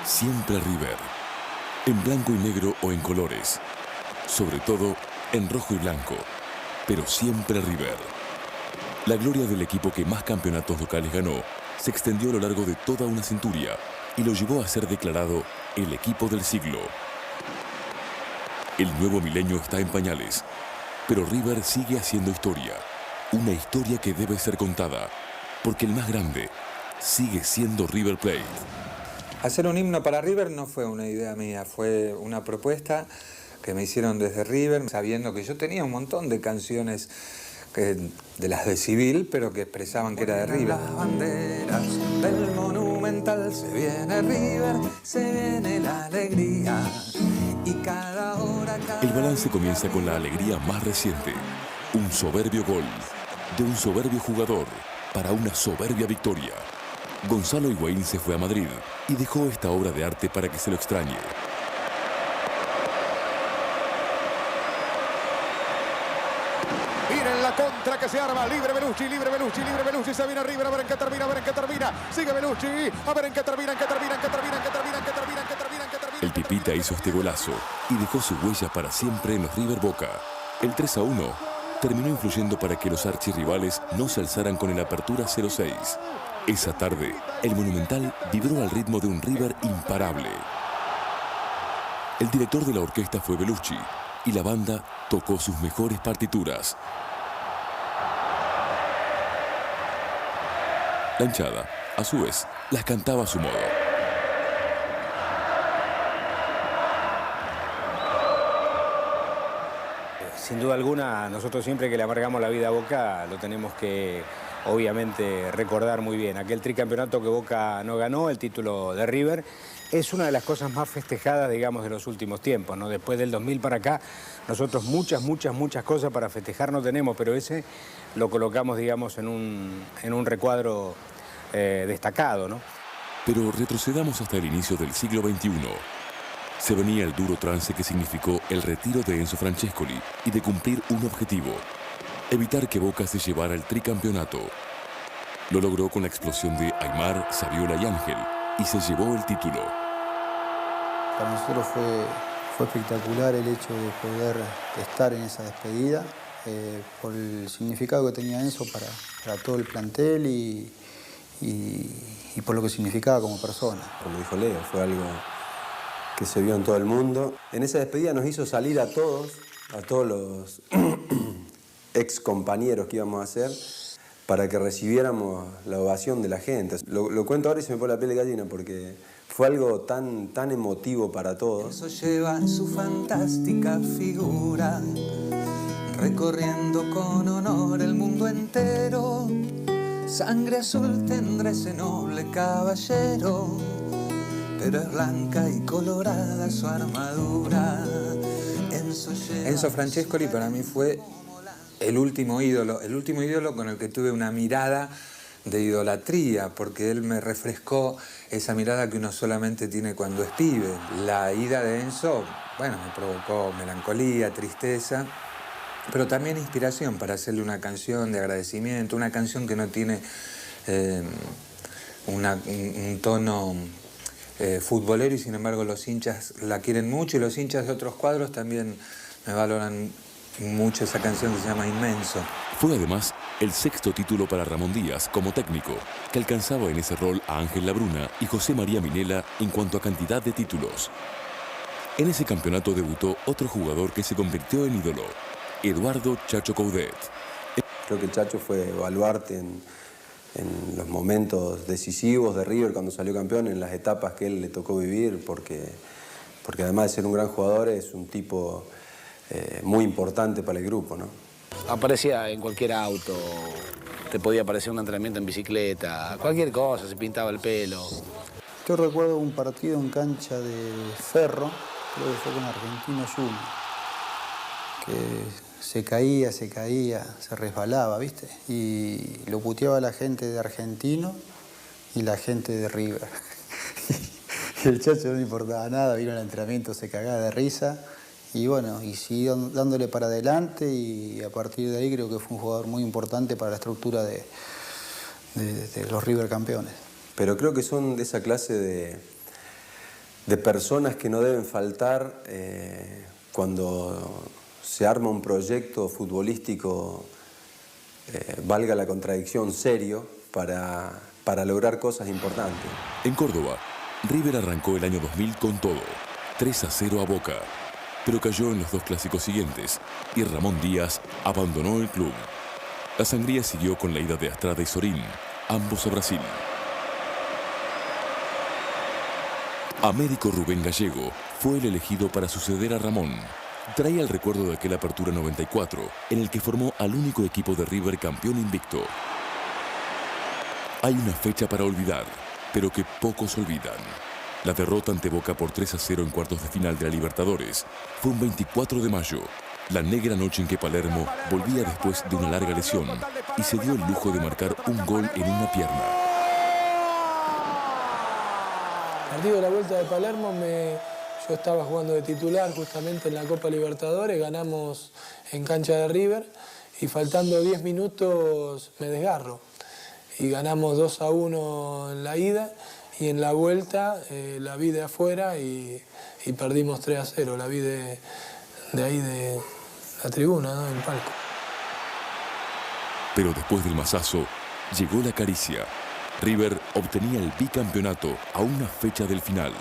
Siempre River. En blanco y negro o en colores. Sobre todo en rojo y blanco. Pero siempre River. La gloria del equipo que más campeonatos locales ganó se extendió a lo largo de toda una centuria y lo llevó a ser declarado el equipo del siglo. El nuevo milenio está en pañales, pero River sigue haciendo historia. Una historia que debe ser contada, porque el más grande sigue siendo River Plate. Hacer un himno para River no fue una idea mía, fue una propuesta que me hicieron desde River, sabiendo que yo tenía un montón de canciones de las de Civil, pero que expresaban que era de River. Las banderas del Monumental, se viene River, se viene la alegría. Y cada hora, El balance comienza con la alegría más reciente. Un soberbio gol de un soberbio jugador para una soberbia victoria. Gonzalo Higuaín se fue a Madrid y dejó esta obra de arte para que se lo extrañe. Miren la contra que se arma, libre Belucci, se viene River, a ver en qué termina, sigue Belucci, a ver en qué termina. El Pipita hizo este golazo y dejó su huella para siempre en los River Boca. El 3-1 terminó influyendo para que los archirrivales no se alzaran con el Apertura 0-6. Esa tarde, el Monumental vibró al ritmo de un River imparable. El director de la orquesta fue Belucci y la banda tocó sus mejores partituras. La hinchada, a su vez, las cantaba a su modo. Sin duda alguna, nosotros siempre que le amargamos la vida a Boca, lo tenemos que, obviamente, recordar muy bien. Aquel tricampeonato que Boca no ganó, el título de River, es una de las cosas más festejadas, digamos, de los últimos tiempos, ¿no? Después del 2000 para acá, nosotros muchas cosas para festejar no tenemos, pero ese lo colocamos, digamos, en un recuadro destacado, ¿no? Pero retrocedamos hasta el inicio del siglo XXI. Se venía el duro trance que significó el retiro de Enzo Francescoli y de cumplir un objetivo: evitar que Boca se llevara el tricampeonato. Lo logró con la explosión de Aimar, Saviola y Ángel y se llevó el título. Para nosotros fue espectacular el hecho de poder estar en esa despedida, por el significado que tenía Enzo para todo el plantel y por lo que significaba como persona. Como dijo Leo, fue algo que se vio en todo el mundo. En esa despedida nos hizo salir a todos los ex compañeros que íbamos a hacer, para que recibiéramos la ovación de la gente. Lo cuento ahora y se me pone la piel de gallina porque fue algo tan emotivo para todos. Eso lleva su fantástica figura, recorriendo con honor el mundo entero. Sangre azul tendrá ese noble caballero, pero es blanca y colorada su armadura. Enzo Francescoli para mí fue el último ídolo con el que tuve una mirada de idolatría, porque él me refrescó esa mirada que uno solamente tiene cuando es pibe. La ida de Enzo, bueno, me provocó melancolía, tristeza, pero también inspiración para hacerle una canción de agradecimiento, una canción que no tiene un tono futbolero, y sin embargo los hinchas la quieren mucho, y los hinchas de otros cuadros también me valoran mucho esa canción que se llama Inmenso. Fue además el sexto título para Ramón Díaz como técnico, que alcanzaba en ese rol a Ángel Labruna y José María Minella en cuanto a cantidad de títulos. En ese campeonato debutó otro jugador que se convirtió en ídolo, Eduardo Chacho Coudet. Creo que Chacho fue baluarte en los momentos decisivos de River cuando salió campeón, en las etapas que él le tocó vivir, porque además de ser un gran jugador es un tipo muy importante para el grupo, ¿no? Aparecía en cualquier auto, te podía aparecer un entrenamiento en bicicleta, cualquier cosa, se pintaba el pelo. Yo recuerdo un partido en cancha de Ferro, creo que fue con Argentino Junior, que se caía, se resbalaba, ¿viste? Y lo puteaba la gente de Argentino y la gente de River. Y el Chacho no le importaba nada, vino al entrenamiento, se cagaba de risa. Y bueno, y siguió dándole para adelante, y a partir de ahí creo que fue un jugador muy importante para la estructura de los River campeones. Pero creo que son de esa clase de personas que no deben faltar cuando se arma un proyecto futbolístico, valga la contradicción, serio, para lograr cosas importantes. En Córdoba, River arrancó el año 2000 con todo, 3-0 a Boca, pero cayó en los 2 clásicos siguientes y Ramón Díaz abandonó el club. La sangría siguió con la ida de Astrada y Sorín, ambos a Brasil. Américo Rubén Gallego fue el elegido para suceder a Ramón. Traía el recuerdo de aquella Apertura 94, en el que formó al único equipo de River campeón invicto. Hay una fecha para olvidar, pero que pocos olvidan. La derrota ante Boca por 3-0 en cuartos de final de la Libertadores fue un 24 de mayo, la negra noche en que Palermo volvía después de una larga lesión y se dio el lujo de marcar un gol en una pierna. El partido de la vuelta de Palermo, yo estaba jugando de titular justamente en la Copa Libertadores, ganamos en cancha de River y faltando 10 minutos me desgarro. Y ganamos 2-1 en la ida y en la vuelta la vi de afuera y perdimos 3-0. La vi de ahí de la tribuna, ¿no? En el palco. Pero después del masazo, llegó la caricia. River obtenía el bicampeonato a una fecha del final.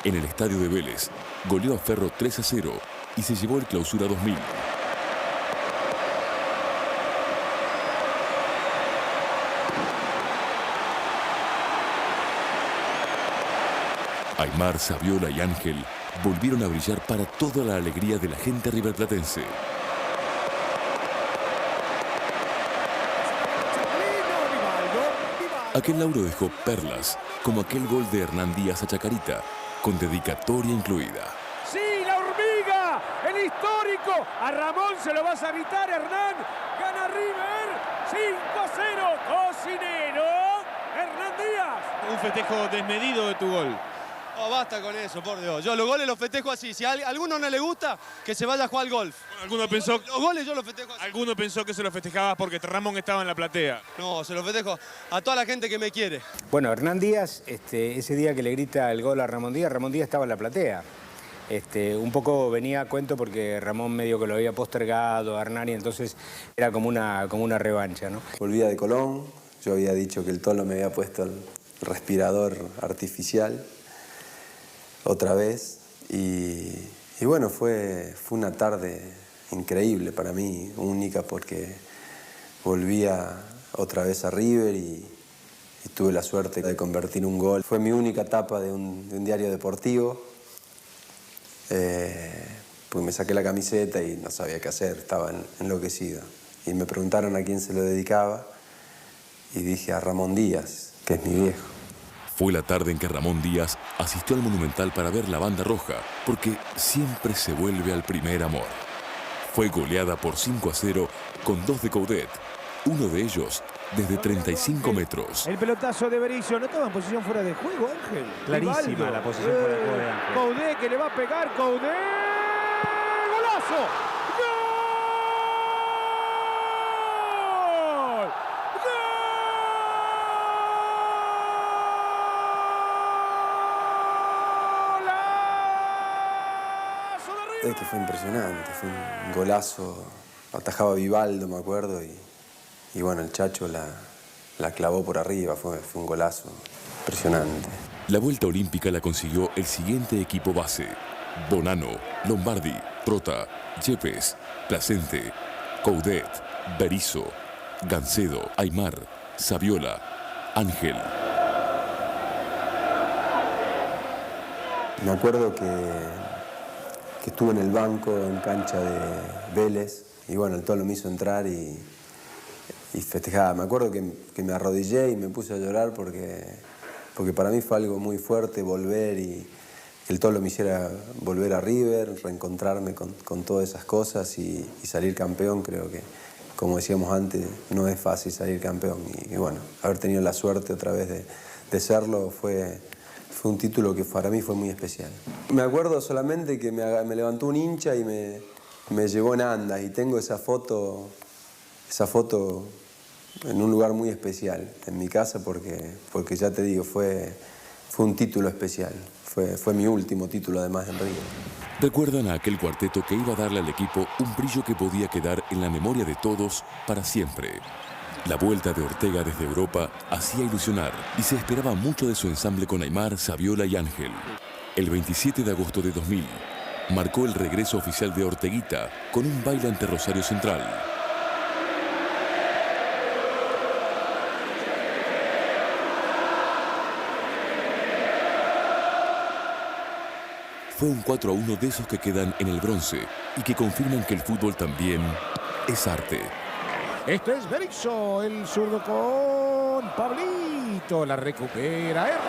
En el estadio de Vélez, goleó a Ferro 3-0 y se llevó el Clausura 2000. Aymar, Saviola y Ángel volvieron a brillar para toda la alegría de la gente riverplatense. Aquel lauro dejó perlas, como aquel gol de Hernán Díaz a Chacarita, con dedicatoria incluida. ¡Sí, la hormiga! ¡El histórico! A Ramón se lo vas a gritar, Hernán. Gana River 5-0. Cocinero Hernán Díaz. Un festejo desmedido de tu gol. No, basta con eso, por Dios. Yo los goles los festejo así. Si a alguno no le gusta, que se vaya a jugar al golf. Alguno pensó, los goles yo los festejo así. Alguno pensó que se lo festejabas porque Ramón estaba en la platea. No, se lo festejo a toda la gente que me quiere. Bueno, Hernán Díaz, ese día que le grita el gol a Ramón Díaz estaba en la platea. Un poco venía a cuento porque Ramón medio que lo había postergado a Hernán y entonces era como una revancha, ¿no? Volvía de Colón, yo había dicho que el Tolo me había puesto el respirador artificial otra vez y bueno, fue una tarde increíble para mí, única, porque volvía otra vez a River y tuve la suerte de convertir un gol. Fue mi única etapa de un diario deportivo, porque me saqué la camiseta y no sabía qué hacer, estaba enloquecido. Y me preguntaron a quién se lo dedicaba y dije a Ramón Díaz, que es mi viejo. Fue la tarde en que Ramón Díaz asistió al Monumental para ver la banda roja, porque siempre se vuelve al primer amor. Fue goleada por 5-0 con 2 de Coudet, uno de ellos desde 35 metros. El pelotazo de Berizzo, ¿no estaba en posición fuera de juego, Ángel? Clarísima Rivaldo. la posición fuera de juego de Ángel. Coudet que le va a pegar, Coudet. ¡Golazo! Es que fue impresionante, fue un golazo, atajaba Vivaldo, me acuerdo, y bueno, el Chacho la clavó por arriba, fue un golazo impresionante. La vuelta olímpica la consiguió el siguiente equipo base: Bonano, Lombardi, Trota, Yepes, Placente, Coudet, Berizzo, Gancedo, Aymar, Saviola, Ángel. Me acuerdo que estuve en el banco en cancha de Vélez y bueno, el Tolo me hizo entrar y festejaba. Me acuerdo que me arrodillé y me puse a llorar porque para mí fue algo muy fuerte volver y que el Tolo me hiciera volver a River, reencontrarme con todas esas cosas y salir campeón. Creo que, como decíamos antes, no es fácil salir campeón y bueno, haber tenido la suerte otra vez de serlo fue un título que para mí fue muy especial. Me acuerdo solamente que me levantó un hincha y me llevó en andas y tengo esa foto en un lugar muy especial, en mi casa, porque ya te digo, fue Fue un título especial, fue mi último título además en River. Recuerdan a aquel cuarteto que iba a darle al equipo un brillo que podía quedar en la memoria de todos para siempre. La vuelta de Ortega desde Europa hacía ilusionar y se esperaba mucho de su ensamble con Aimar, Saviola y Ángel. El 27 de agosto de 2000 marcó el regreso oficial de Orteguita con un baile ante Rosario Central. Fue un 4-1 de esos que quedan en el bronce y que confirman que el fútbol también es arte. Este es Berizzo, el zurdo con Pablito. La recupera Erros.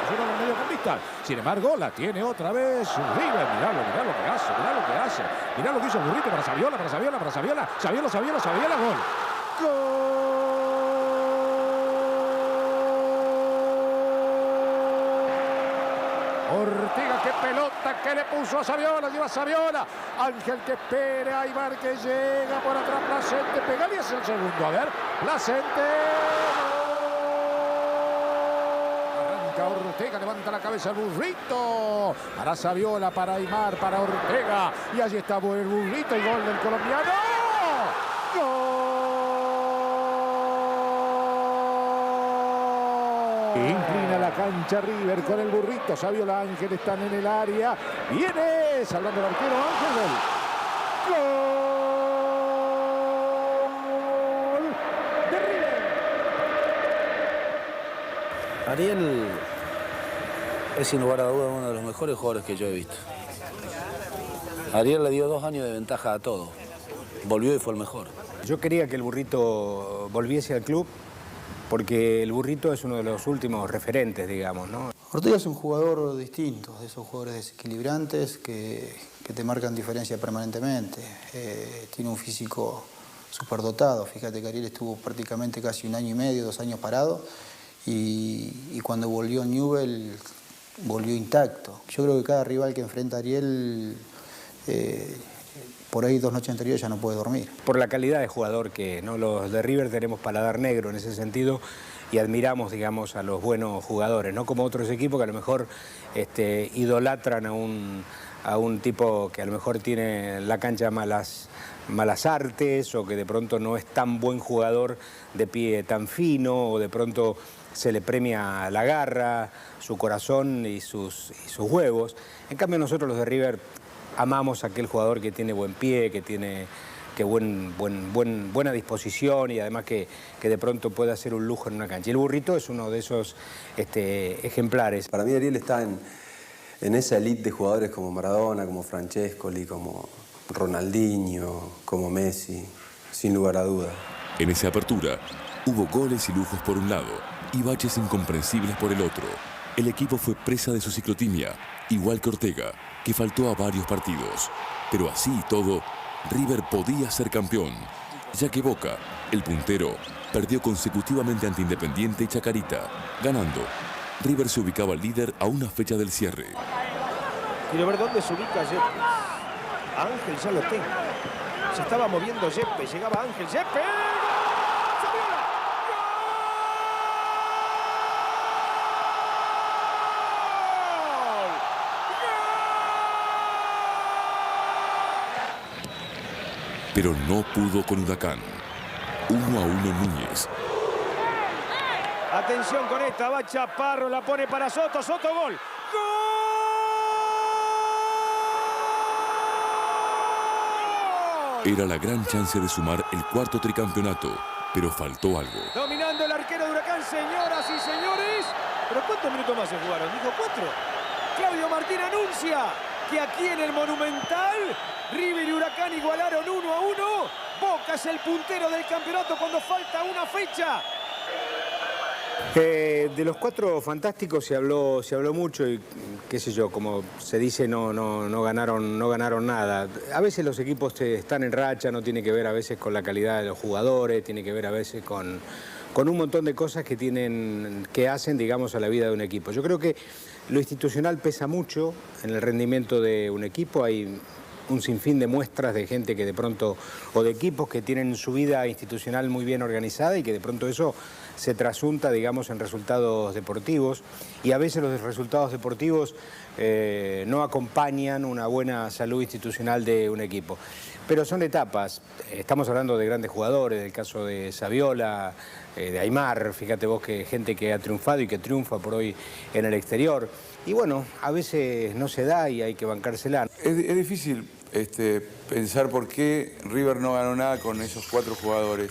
Es uno de los mediocampistas. Sin embargo, la tiene otra vez River. Mirá lo que hace, mirá lo que hace. Mirá lo que hizo el burrito para Saviola, Saviola, gol. ¡Gol! Ortega, qué pelota que le puso a Saviola, lleva Saviola. Ángel que espera, Aimar que llega por atrás, Placente, pega y es el segundo. A ver, Placente. Arranca Ortega, levanta la cabeza el burrito. Para Saviola, para Aimar, para Ortega. Y allí está el burrito y gol del colombiano. ¡Gol! Inclina la cancha River con el burrito. Saviola, Ángel están en el área. Viene salvando el arquero Ángel. Gol de River. Ariel es sin lugar a dudas uno de los mejores jugadores que yo he visto. Ariel le dio 2 años de ventaja a todo. Volvió y fue el mejor. Yo quería que el burrito volviese al club porque el burrito es uno de los últimos referentes, digamos, ¿no? Ortega es un jugador distinto, de esos jugadores desequilibrantes que te marcan diferencia permanentemente. Tiene un físico superdotado. Fíjate que Ariel estuvo prácticamente casi 1 año y medio, 2 años parado y cuando volvió Newell volvió intacto. Yo creo que cada rival que enfrenta a Ariel por ahí 2 noches anteriores ya no puede dormir. Por la calidad de jugador que, ¿no? Los de River tenemos paladar negro en ese sentido y admiramos, digamos, a los buenos jugadores, no como otros equipos que a lo mejor idolatran a un tipo que a lo mejor tiene en la cancha malas artes o que de pronto no es tan buen jugador de pie tan fino o de pronto se le premia la garra, su corazón y sus huevos. En cambio nosotros los de River amamos a aquel jugador que tiene buen pie, que tiene buena disposición y además que de pronto puede hacer un lujo en una cancha. Y el burrito es uno de esos ejemplares. Para mí Ariel está en esa elite de jugadores como Maradona, como Francescoli, como Ronaldinho, como Messi, sin lugar a duda. En esa apertura hubo goles y lujos por un lado y baches incomprensibles por el otro. El equipo fue presa de su ciclotimia, igual que Ortega, que faltó a varios partidos. Pero así y todo, River podía ser campeón, ya que Boca, el puntero, perdió consecutivamente ante Independiente y Chacarita. Ganando, River se ubicaba líder a una fecha del cierre. Quiero ver dónde se ubica Yepes. Ángel ya lo tengo. Se estaba moviendo Yepes, llegaba Ángel. ¡Yepes! Pero no pudo con Huracán. 1-1 Núñez. Atención con esta, va Chaparro, la pone para Soto, Soto, gol. ¡Gol! Era la gran chance de sumar el 4º tricampeonato, pero faltó algo. Dominando el arquero de Huracán, señoras y señores. ¿Pero cuántos minutos más se jugaron? Dijo 4. Claudio Martín anuncia que aquí en el Monumental, River y Huracán igualaron 1-1. Boca es el puntero del campeonato cuando falta una fecha. De los 4 fantásticos se habló mucho y qué sé yo, como se dice, no ganaron nada. A veces los equipos están en racha, no tiene que ver a veces con la calidad de los jugadores, tiene que ver a veces con un montón de cosas que hacen, digamos, a la vida de un equipo. Yo creo que lo institucional pesa mucho en el rendimiento de un equipo. Hay un sinfín de muestras de gente que de pronto, o de equipos que tienen su vida institucional muy bien organizada y que de pronto eso se trasunta, digamos, en resultados deportivos, y a veces los resultados deportivos no acompañan una buena salud institucional de un equipo. Pero son etapas. Estamos hablando de grandes jugadores, del caso de Saviola, de Aimar, fíjate vos que gente que ha triunfado y que triunfa por hoy en el exterior. Y bueno, a veces no se da y hay que bancársela. Es difícil pensar por qué River no ganó nada con esos 4 jugadores.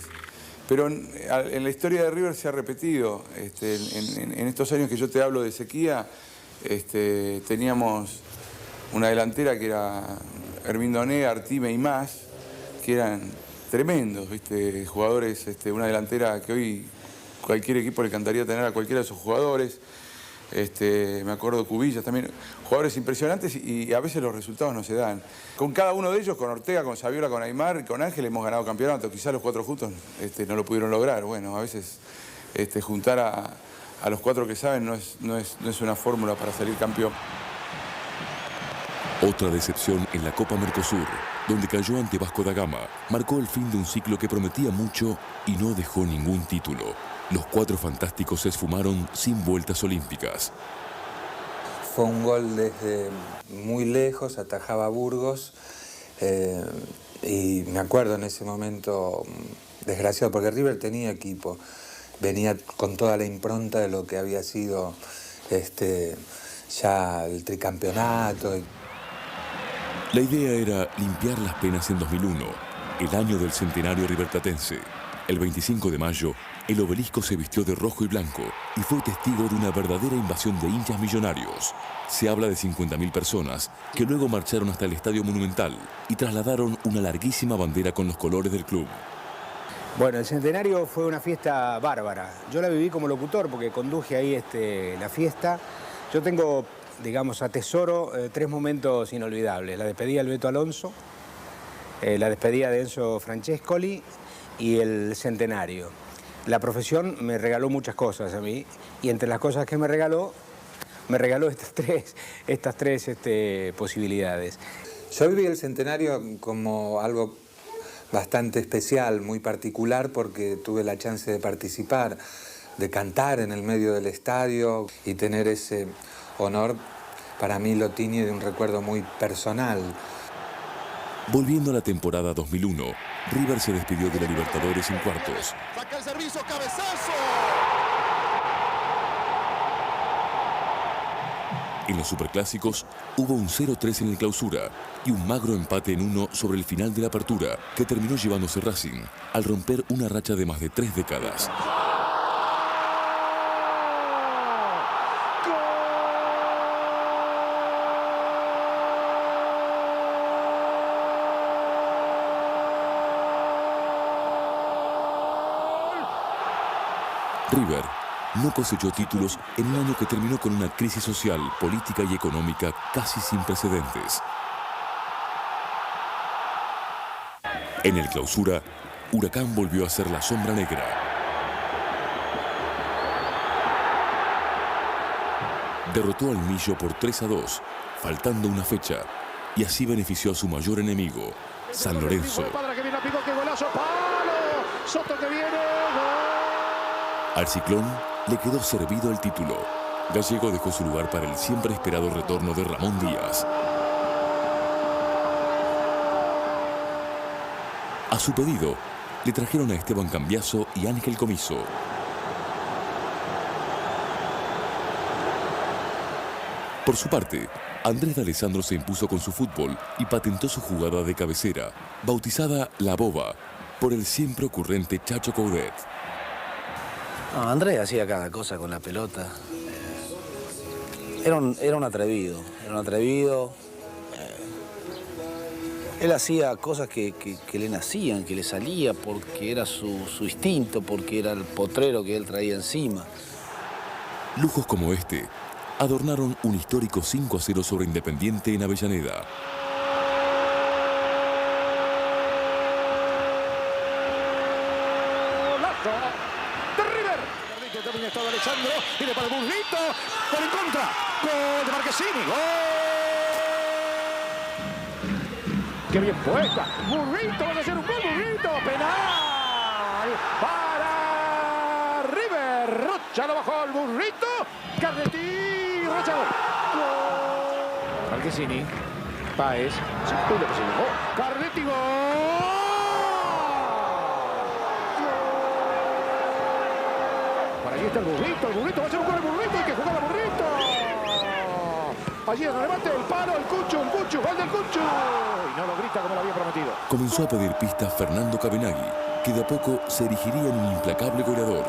Pero en la historia de River se ha repetido. En estos años que yo te hablo de sequía, teníamos una delantera que era Hermindoné, Artime y más, que eran tremendos, ¿viste? Jugadores, una delantera que hoy cualquier equipo le encantaría tener a cualquiera de esos jugadores. Me acuerdo Cubillas también, jugadores impresionantes y a veces los resultados no se dan. Con cada uno de ellos, con Ortega, con Saviola, con Aimar, con Ángel, hemos ganado campeonato. Quizás los 4 juntos no lo pudieron lograr. Bueno, a veces juntar a los 4 que saben no es una fórmula para salir campeón. Otra decepción en la Copa Mercosur, donde cayó ante Vasco da Gama, marcó el fin de un ciclo que prometía mucho y no dejó ningún título. Los 4 fantásticos se esfumaron sin vueltas olímpicas. Fue un gol desde muy lejos, atajaba a Burgos, y me acuerdo en ese momento desgraciado, porque River tenía equipo, venía con toda la impronta de lo que había sido ya el tricampeonato. La idea era limpiar las penas en 2001, el año del centenario riverplatense. El 25 de mayo, el obelisco se vistió de rojo y blanco y fue testigo de una verdadera invasión de hinchas millonarios. Se habla de 50.000 personas que luego marcharon hasta el Estadio Monumental y trasladaron una larguísima bandera con los colores del club. Bueno, el centenario fue una fiesta bárbara. Yo la viví como locutor porque conduje ahí la fiesta. Yo tengo, digamos, atesoro 3 momentos inolvidables. La despedida del Beto Alonso, la despedida de Enzo Francescoli y el centenario. La profesión me regaló muchas cosas a mí y entre las cosas que me regaló estas tres posibilidades. Yo viví el centenario como algo bastante especial, muy particular, porque tuve la chance de participar, de cantar en el medio del estadio y tener ese honor, para mí lo tiñe de un recuerdo muy personal. Volviendo a la temporada 2001, River se despidió de la Libertadores en cuartos. Saca el servicio, cabezazo. En los superclásicos hubo un 0-3 en el Clausura y un magro empate en 1 sobre el final de la Apertura que terminó llevándose Racing al romper una racha de más de 3 décadas. River no cosechó títulos en un año que terminó con una crisis social, política y económica casi sin precedentes. En el Clausura, Huracán volvió a ser la sombra negra. Derrotó al Millo por 3-2, faltando una fecha, y así benefició a su mayor enemigo, San Lorenzo. Al Ciclón le quedó servido el título. Gallego dejó su lugar para el siempre esperado retorno de Ramón Díaz. A su pedido, le trajeron a Esteban Cambiaso y Ángel Comiso. Por su parte, Andrés D'Alessandro se impuso con su fútbol y patentó su jugada de cabecera, bautizada La Boba, por el siempre ocurrente Chacho Coudet. No, Andrés hacía cada cosa con la pelota. Era un atrevido, Él hacía cosas que le nacían, que le salía porque era su instinto, porque era el potrero que él traía encima. Lujos como este adornaron un histórico 5-0 sobre Independiente en Avellaneda. Está D'Alessandro, viene para Burrito, gol en contra, gol de Marchesini, gol. Qué bien puesta, Burrito, va a hacer un gol, Burrito, penal para River. Ya lo bajó el burrito. Carletti. Racha gol. Marquesini. Páez. Uy, lo que se llegó. Carletti, gol. Por allí está el burrito va a ser un gol el burrito, hay que jugar al burrito. Allí en el remate, el palo, el Cucho, gol del Cucho. Y no lo grita como lo había prometido. Comenzó a pedir pistas Fernando Cabenagui, que de a poco se erigiría en un implacable goleador.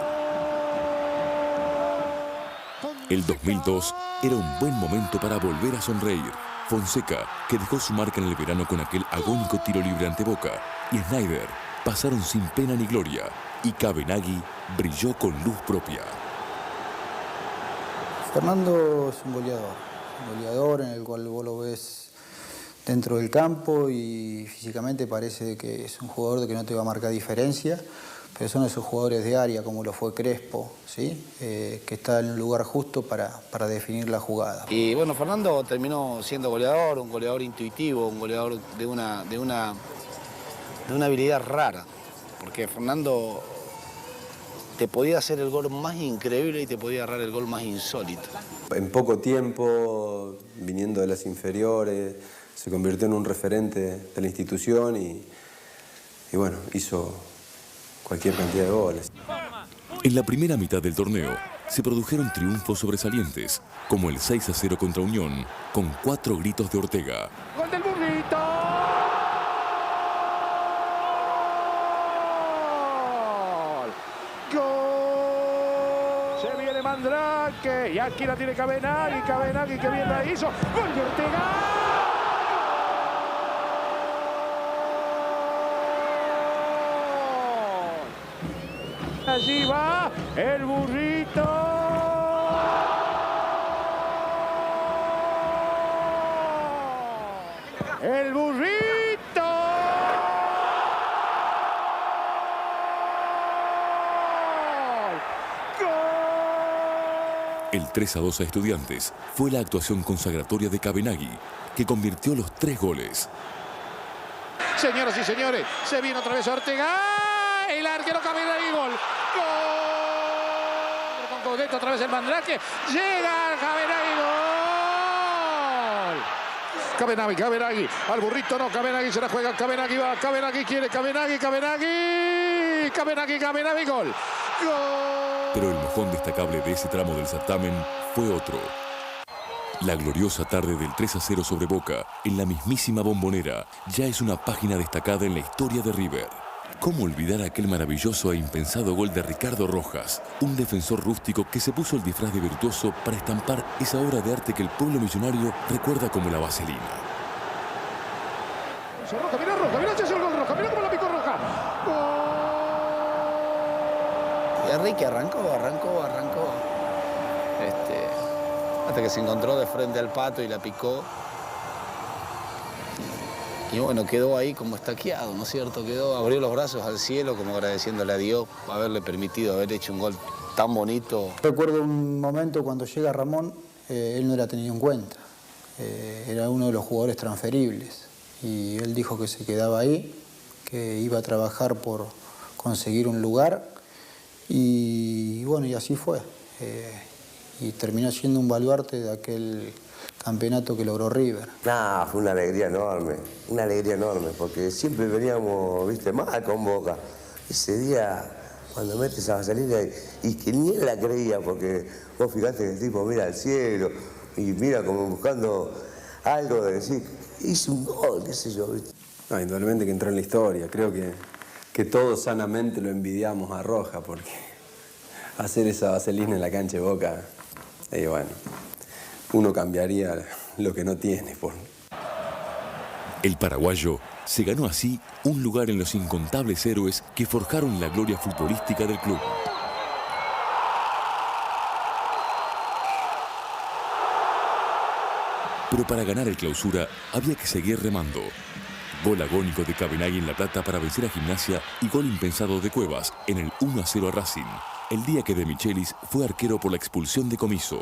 El 2002 era un buen momento para volver a sonreír. Fonseca, que dejó su marca en el verano con aquel agónico tiro libre ante Boca, y Snyder pasaron sin pena ni gloria, y Cabenagui brilló con luz propia. Fernando es un goleador en el cual vos lo ves dentro del campo y físicamente parece que es un jugador de que no te va a marcar diferencia, pero son esos jugadores de área como lo fue Crespo, ¿sí? Que está en un lugar justo para definir la jugada. Y bueno, Fernando terminó siendo goleador, un goleador intuitivo, un goleador de una habilidad rara, porque Fernando te podía hacer el gol más increíble y te podía agarrar el gol más insólito. En poco tiempo, viniendo de las inferiores, se convirtió en un referente de la institución y bueno, hizo cualquier cantidad de goles. En la primera mitad del torneo se produjeron triunfos sobresalientes, como el 6-0 contra Unión, con 4 gritos de Ortega. ¡Gol del burrito! ¡Gol! Se viene Mandrake y aquí la tiene Cabenagui que bien la hizo. ¡Gol de Ortega! Allí va el burrito. El burrito. ¡Gol! El 3-2 a Estudiantes fue la actuación consagratoria de Cabenagui, que convirtió los 3 goles. Señoras y señores, se viene otra vez Ortega. El arquero Cabenagui, gol. ¡Gol! Con Coudet otra vez el Mandrake. Llega Cabenagui, gol. Cabenagui. Al burrito no, Cabenagui se la juega. Cabenagui va. Cabenagui quiere. Cabenagui. Gol. Gol. Pero el mojón destacable de ese tramo del certamen fue otro. La gloriosa tarde del 3-0 sobre Boca, en la mismísima Bombonera, ya es una página destacada en la historia de River. ¿Cómo olvidar aquel maravilloso e impensado gol de Ricardo Rojas, un defensor rústico que se puso el disfraz de virtuoso para estampar esa obra de arte que el pueblo millonario recuerda como la vaselina? Mira ya es el gol Roja, mira cómo la picó Roja. Y Enrique arrancó. Hasta que se encontró de frente al Pato y la picó. Y bueno, quedó ahí como estaqueado, ¿no es cierto? Abrió los brazos al cielo como agradeciéndole a Dios por haberle permitido haber hecho un gol tan bonito. Recuerdo un momento cuando llega Ramón, él no era tenido en cuenta. Era uno de los jugadores transferibles. Y él dijo que se quedaba ahí, que iba a trabajar por conseguir un lugar. Y bueno, y así fue. Y terminó siendo un baluarte de aquel campeonato que logró River. Fue una alegría enorme, porque siempre veníamos, mal con Boca. Ese día, cuando metes a Vaselina y que ni él la creía, porque vos fijate que el tipo mira al cielo y mira como buscando algo de decir, hice un gol, qué sé yo, ¿viste? Indudablemente que entró en la historia. Creo que todos sanamente lo envidiamos a Roja, porque hacer esa vaselina en la cancha de Boca, bueno, uno cambiaría lo que no tiene. El paraguayo se ganó así un lugar en los incontables héroes que forjaron la gloria futbolística del club. Pero para ganar el Clausura había que seguir remando. Gol agónico de Cabenagui en La Plata para vencer a Gimnasia y gol impensado de Cuevas en el 1-0 a Racing, el día que De Michelis fue arquero por la expulsión de Comiso.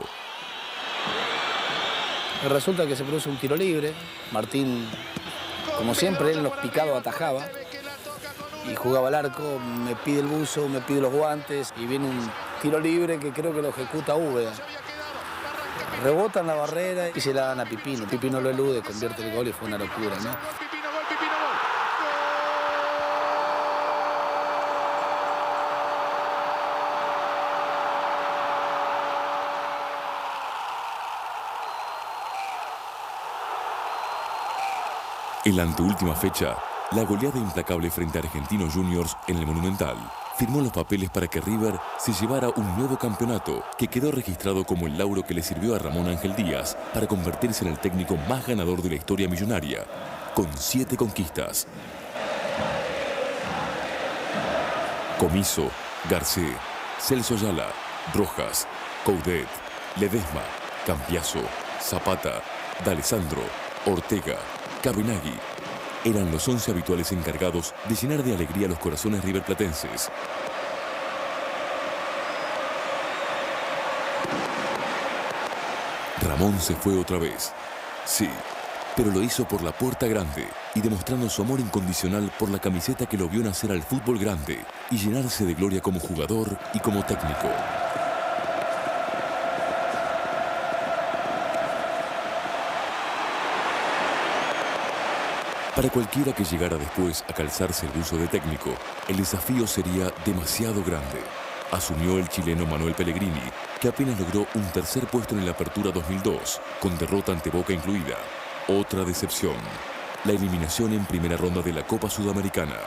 Resulta que se produce un tiro libre. Martín, como siempre, él en los picados atajaba y jugaba al arco. Me pide el buzo, me pide los guantes y viene tiro libre que creo que lo ejecuta Úbeda. Rebota en la barrera y se la dan a Pipino. Pipino lo elude, convierte el gol y fue una locura, ¿no? En la anteúltima fecha, la goleada implacable frente a Argentinos Juniors en el Monumental firmó los papeles para que River se llevara un nuevo campeonato que quedó registrado como el lauro que le sirvió a Ramón Ángel Díaz para convertirse en el técnico más ganador de la historia millonaria, con 7 conquistas. Comiso, Garcé, Celso Ayala, Rojas, Coudet, Ledesma, Cambiaso, Zapata, D'Alessandro, Ortega, Cabenagui eran los 11 habituales encargados de llenar de alegría los corazones riverplatenses. Ramón se fue otra vez. Sí, pero lo hizo por la puerta grande y demostrando su amor incondicional por la camiseta que lo vio nacer al fútbol grande y llenarse de gloria como jugador y como técnico. Para cualquiera que llegara después a calzarse el uso de técnico, el desafío sería demasiado grande. Asumió el chileno Manuel Pellegrini, que apenas logró un tercer puesto en la Apertura 2002, con derrota ante Boca incluida. Otra decepción, la eliminación en primera ronda de la Copa Sudamericana.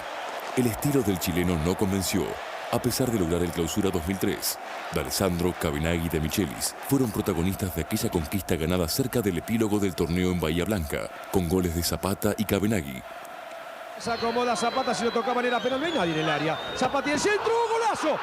El estilo del chileno no convenció, a pesar de lograr el Clausura 2003. D'Alessandro, Cabenagui y De Michelis fueron protagonistas de aquella conquista ganada cerca del epílogo del torneo en Bahía Blanca, con goles de Zapata y Cabenagui. Se acomoda Zapata, si lo toca de manera penal, no hay nadie en el área. Zapata y el centro, golazo. ¡Gol!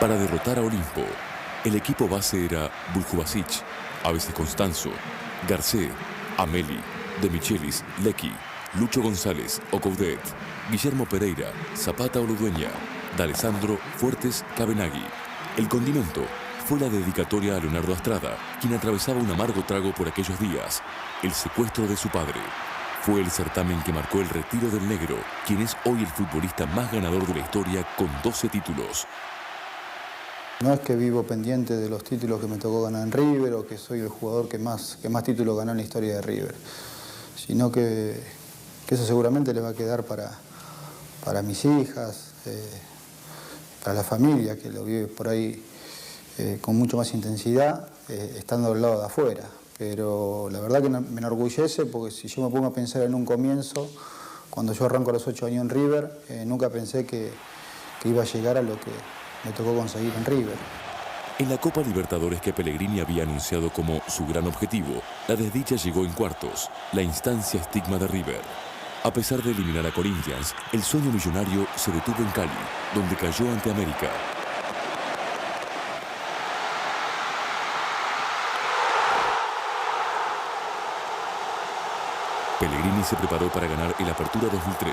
Para derrotar a Olimpo, el equipo base era Buljubasic, a veces Constanzo, Garcé, Ameli, De Michelis, Lecky, Lucho González, Coudet, Guillermo Pereira, Zapata Oludueña, D'Alessandro, Fuertes, Cabenagui. El condimento fue la dedicatoria a Leonardo Astrada, quien atravesaba un amargo trago por aquellos días, el secuestro de su padre. Fue el certamen que marcó el retiro del negro, quien es hoy el futbolista más ganador de la historia con 12 títulos. No es que vivo pendiente de los títulos que me tocó ganar en River o que soy el jugador que más títulos ganó en la historia de River, sino que eso seguramente le va a quedar para mis hijas, para la familia que lo vive por ahí con mucho más intensidad, estando del lado de afuera. Pero la verdad que me enorgullece porque si yo me pongo a pensar en un comienzo, cuando yo arranco a los 8 años en River, nunca pensé que iba a llegar a lo que me tocó conseguir en River. En la Copa Libertadores que Pellegrini había anunciado como su gran objetivo, la desdicha llegó en cuartos, la instancia estigma de River. A pesar de eliminar a Corinthians, el sueño millonario se detuvo en Cali, donde cayó ante América. Pellegrini se preparó para ganar el Apertura 2003.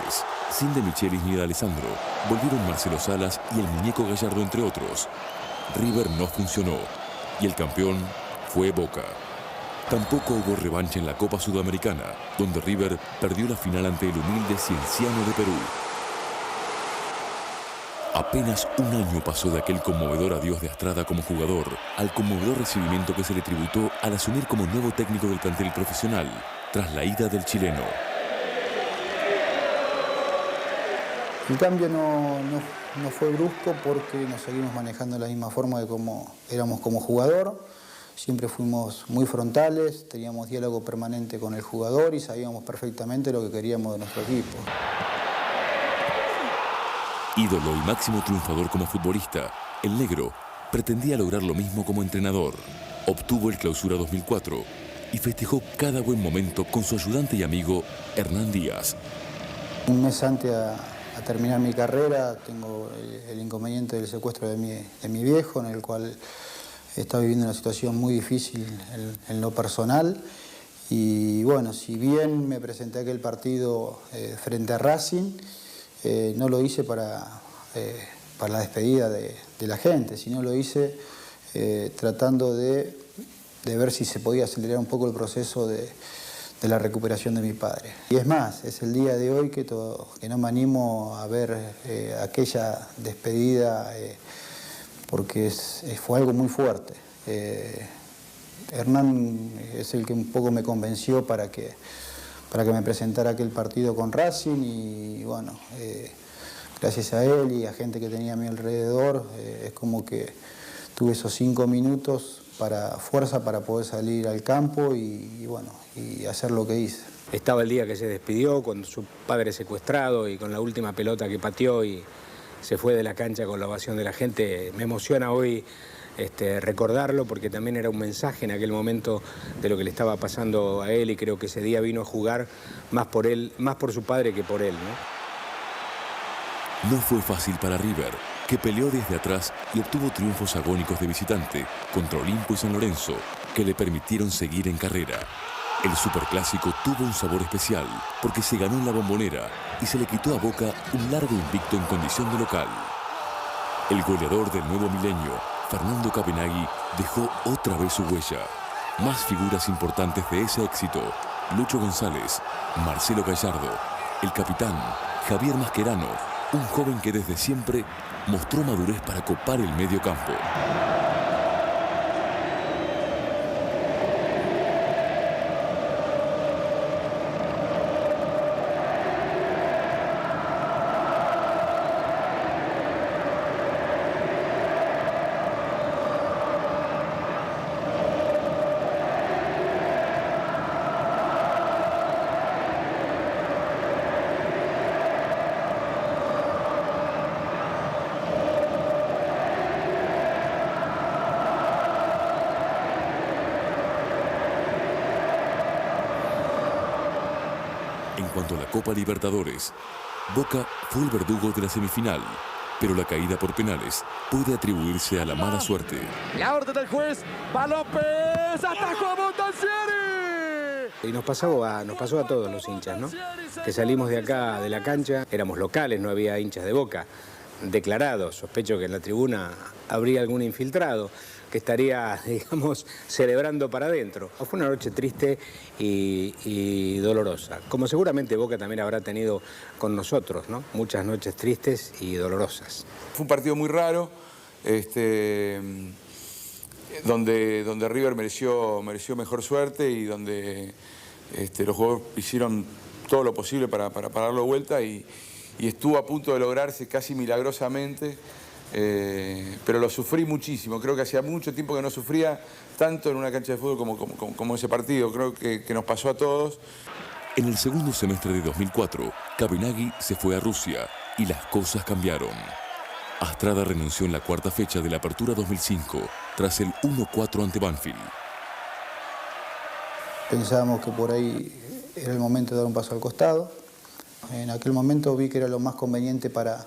Sin De Michelis ni D'Alessandro, volvieron Marcelo Salas y el Muñeco Gallardo, entre otros. River no funcionó y el campeón fue Boca. Tampoco hubo revancha en la Copa Sudamericana, donde River perdió la final ante el humilde Cienciano de Perú. Apenas un año pasó de aquel conmovedor adiós de Astrada como jugador al conmovedor recibimiento que se le tributó al asumir como nuevo técnico del plantel profesional, tras la ida del chileno. El cambio no fue brusco porque nos seguimos manejando de la misma forma de como éramos como jugador. Siempre fuimos muy frontales, teníamos diálogo permanente con el jugador y sabíamos perfectamente lo que queríamos de nuestro equipo. Ídolo y máximo triunfador como futbolista, el negro pretendía lograr lo mismo como entrenador. obtuvo el Clausura 2004 y festejó cada buen momento con su ayudante y amigo Hernán Díaz. Un mes antes a terminar mi carrera tengo el inconveniente del secuestro de mi viejo, en el cual está viviendo una situación muy difícil en lo personal. Y bueno, si bien me presenté a aquel partido frente a Racing, no lo hice para la despedida de la gente, sino lo hice tratando de ver si se podía acelerar un poco el proceso de la recuperación de mi padre. Y es más, es el día de hoy que no me animo a ver aquella despedida porque fue algo muy fuerte. Hernán es el que un poco me convenció para que me presentara aquel partido con Racing y bueno, gracias a él y a gente que tenía a mi alrededor, es como que tuve esos 5 minutos fuerza para poder salir al campo y bueno, y hacer lo que hice. Estaba el día que se despidió con su padre secuestrado y con la última pelota que pateó y se fue de la cancha con la ovación de la gente. Me emociona hoy recordarlo porque también era un mensaje en aquel momento de lo que le estaba pasando a él y creo que ese día vino a jugar más por él, más por su padre que por él, No fue fácil para River, que peleó desde atrás y obtuvo triunfos agónicos de visitante contra Olimpo y San Lorenzo, que le permitieron seguir en carrera. El Superclásico tuvo un sabor especial porque se ganó en la Bombonera y se le quitó a Boca un largo invicto en condición de local. El goleador del nuevo milenio, Fernando Cabenagui, dejó otra vez su huella. Más figuras importantes de ese éxito: Lucho González, Marcelo Gallardo, el capitán Javier Mascherano, un joven que desde siempre mostró madurez para copar el medio campo. En cuanto a la Copa Libertadores, Boca fue el verdugo de la semifinal, pero la caída por penales puede atribuirse a la mala suerte. La orden del juez, va López, atajó a Montansieri. Y nos pasó a todos los hinchas, ¿no? Que salimos de acá, de la cancha, éramos locales, no había hinchas de Boca declarados. Sospecho que en la tribuna habría algún infiltrado que estaría, digamos, celebrando para adentro. Fue una noche triste y dolorosa, como seguramente Boca también habrá tenido con nosotros, ¿no? Muchas noches tristes y dolorosas. Fue un partido muy raro, donde River mereció mejor suerte y donde los jugadores hicieron todo lo posible para darlo vuelta y estuvo a punto de lograrse casi milagrosamente. Pero lo sufrí muchísimo, creo que hacía mucho tiempo que no sufría tanto en una cancha de fútbol como ese partido, creo que nos pasó a todos. En el segundo semestre de 2004, Cabenagui se fue a Rusia y las cosas cambiaron. Astrada renunció en la cuarta fecha de la Apertura 2005, tras el 1-4 ante Banfield. Pensábamos que por ahí era el momento de dar un paso al costado. En aquel momento vi que era lo más conveniente para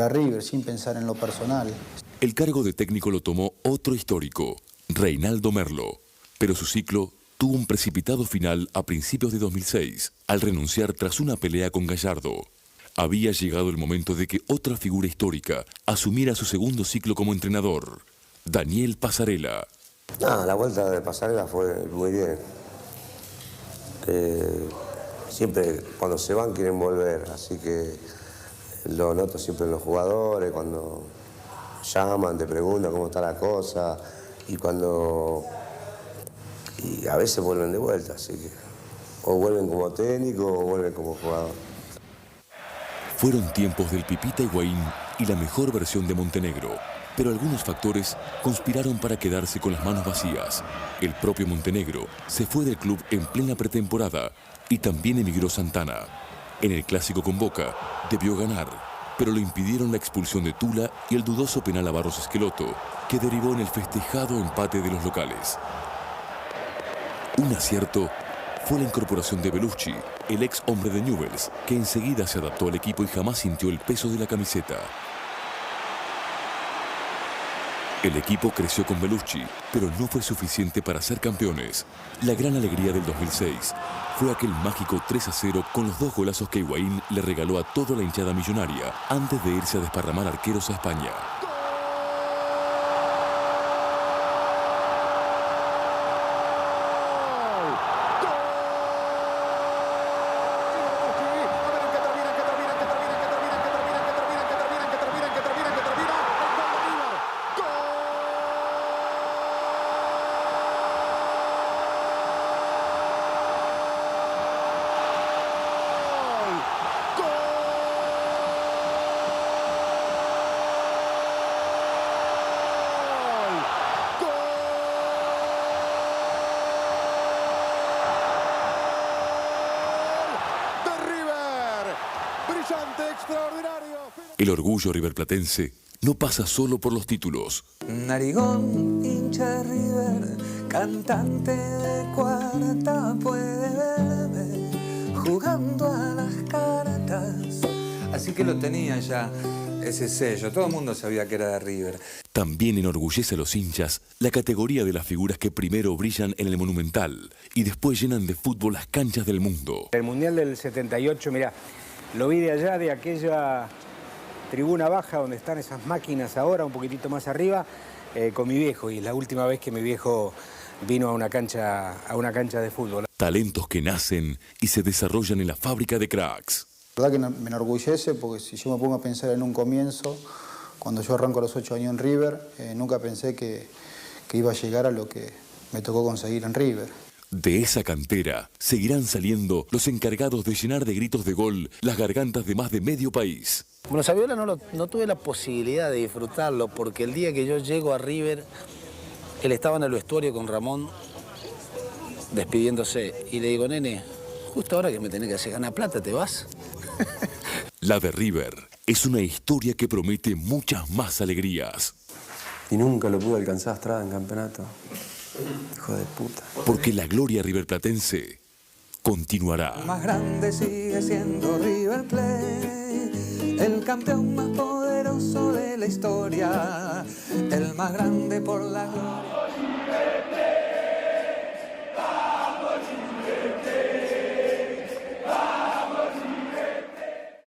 River, sin pensar en lo personal. El cargo de técnico lo tomó otro histórico, Reinaldo Merlo, pero su ciclo tuvo un precipitado final a principios de 2006, al renunciar tras una pelea con Gallardo. Había llegado el momento de que otra figura histórica asumiera su segundo ciclo como entrenador, Daniel Passarella. La vuelta de Passarella fue muy bien. Siempre cuando se van quieren volver, así que lo noto siempre en los jugadores, cuando llaman, te preguntan cómo está la cosa, y a veces vuelven de vuelta, así que o vuelven como técnico o vuelven como jugador. Fueron tiempos del Pipita Higuaín y la mejor versión de Montenegro, pero algunos factores conspiraron para quedarse con las manos vacías. El propio Montenegro se fue del club en plena pretemporada y también emigró Santana. En el clásico con Boca debió ganar, pero lo impidieron la expulsión de Tula y el dudoso penal a Barros Esqueloto, que derivó en el festejado empate de los locales. Un acierto fue la incorporación de Bellucci, el ex hombre de Newell's, que enseguida se adaptó al equipo y jamás sintió el peso de la camiseta. El equipo creció con Bellucci, pero no fue suficiente para ser campeones. La gran alegría del 2006 fue aquel mágico 3-0 con los 2 golazos que Higuaín le regaló a toda la hinchada millonaria antes de irse a desparramar arqueros a España. El orgullo riverplatense no pasa solo por los títulos. Narigón, hincha de River, cantante de cuarta, puede verme jugando a las cartas. Así que lo tenía ya, ese sello. Todo el mundo sabía que era de River. También enorgullece a los hinchas la categoría de las figuras que primero brillan en el Monumental y después llenan de fútbol las canchas del mundo. El Mundial del 78, mirá, lo vi de allá, de aquella tribuna baja donde están esas máquinas ahora, un poquitito más arriba, con mi viejo. Y la última vez que mi viejo vino a una cancha de fútbol. Talentos que nacen y se desarrollan en la fábrica de cracks. La verdad que me enorgullece porque si yo me pongo a pensar en un comienzo, cuando yo arranco a los 8 años en River, nunca pensé que iba a llegar a lo que me tocó conseguir en River. De esa cantera seguirán saliendo los encargados de llenar de gritos de gol las gargantas de más de medio país. Bueno, Saviola no tuve la posibilidad de disfrutarlo porque el día que yo llego a River, él estaba en el vestuario con Ramón despidiéndose y le digo, nene, justo ahora que me tenés que hacer ganar plata, ¿te vas? La de River es una historia que promete muchas más alegrías. Y nunca lo pudo alcanzar Estrada en campeonato. Hijo de puta. Porque la gloria riverplatense continuará. El más grande sigue siendo River Plate, el campeón más poderoso de la historia, el más grande por la gloria.